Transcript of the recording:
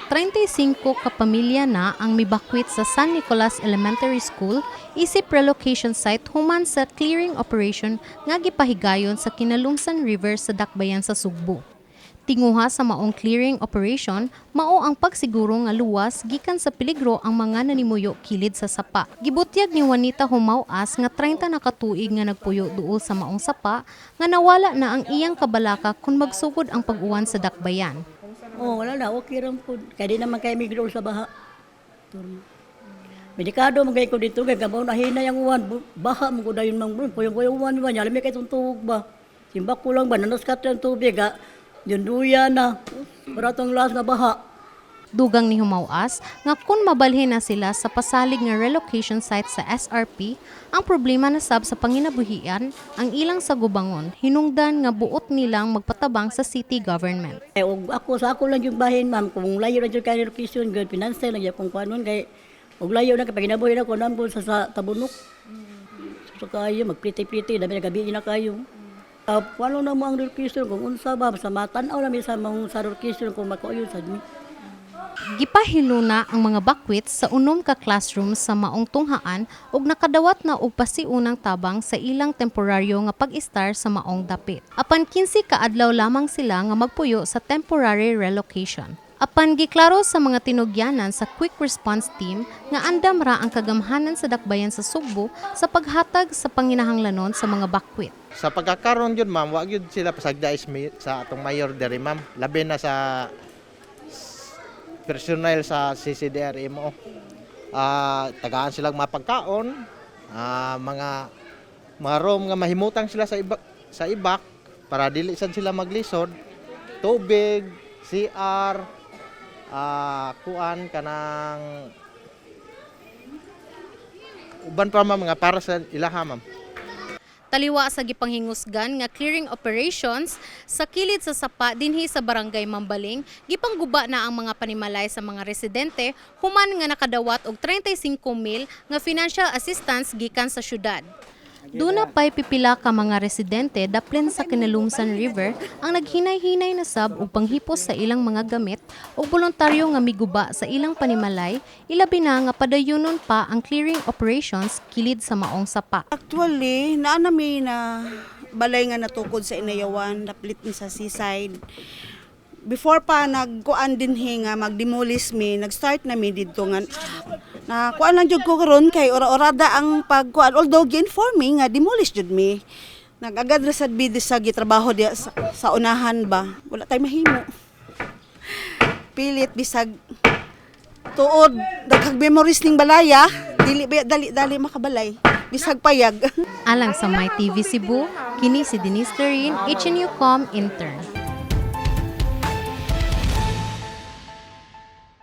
35 ka pamilya na ang mibakwit sa San Nicolas Elementary School isip relocation site human sa clearing operation nga gipahigayon sa Kinalumsan River sa Dakbayan sa Sugbo. Tinguha sa maong clearing operation, mao ang pagsiguro nga luwas gikan sa peligro ang mga nanimuyo kilid sa sapa. Gibutyag ni Juanita Humaw-As nga 30 na katuig nga nagpuyo duol sa maong sapa nga nawala na ang iyang kabalaka kung magsugod ang pag-uwan sa Dakbayan. Oh, wala na, okay rin po. Kaya di naman kayo migro sa baha. Medikado magay ko dito, kaya gabaw na hina yung uwan. Baha mo ko na yun mang bro. Puyong uwan ba, nyala may kayo tugtog ba. Simbak ko lang ba, nanaskat yung tubig ha. Yun duya na. Para itong las na baha. Dugang ni Humaw-As nga kung mabalhin na sila sa pasalig nga relocation site sa SRP, ang problema na sab sa panginabuhian ang ilang sa gubangon, hinungdan nga buot nilang magpatabang sa city government. Sa ako lang yung bahin, ma'am, kung layo na yung kaya relocation, good, financial lang yung kung paano, kaya kung layo na kapag ginabuhi na ko, nambol sa tabunok. So kayo, magpriti-priti, dami na gabi na kayo. Paano na mo ang relocation, kung unsa ba, sa matanaw namin sa relocation, kung makuyo sa dami. Gipahilo na ang mga bakwit sa unom ka classroom sa maong tunghaan ug nakadawat na og pasiunang tabang sa ilang temporaryo nga pag-star sa maong dapit. Apan 15 ka adlaw lamang sila nga magpuyo sa temporary relocation. Apan giklaro sa mga tinugyanan sa Quick Response Team nga andam ra ang kagamhanan sa Dakbayan sa Sugbo sa paghatag sa panginahanglanon sa mga bakwit. Sa pagkakaroon yun ma'am, wag yun sila pasagda sa atong mayor diri ma'am, labi na sa personal sa CCDRMO. Tagaan silang mapagkaon, mga room nga mahimutang sila sa ibak para dili sad sila maglisod, tubig, CR, kuan kanang uban pa mga para sa ilaha ma'am. Taliwa sa gipanghingusgan nga clearing operations sa kilid sa sapa dinhi sa barangay Mambaling, gipangguba na ang mga panimalay sa mga residente human nga nakadawat og 35,000 nga financial assistance gikan sa syudad. Duna pay pipila ka mga residente daplin sa Kinalumsan River ang naghinay-hinay na sab og panghipos sa ilang mga gamit ug voluntaryo nga miguba sa ilang panimalay, ilabi na nga padayunon pa ang clearing operations kilid sa maong sapa. Actually, naanami na balay nga natukod sa Inayawan, naplit ni sa seaside. Before pa nagkuan din nga magdemolish mi, nag-start na mi dito nga na kuan lang jud ko karon kay ora-orada ang pagkuan, although gi-inform me nga demolish jud mi. Nag-agad ra sad bidis sa gitrabaho diya sa unahan ba. Wala tay mahimo. Pilit bisag tuod daghang memories ning balaya, dali makabalay. Bisag payag. Alang sa My TV Cebu, kini si Denise Terin, HNU.com intern.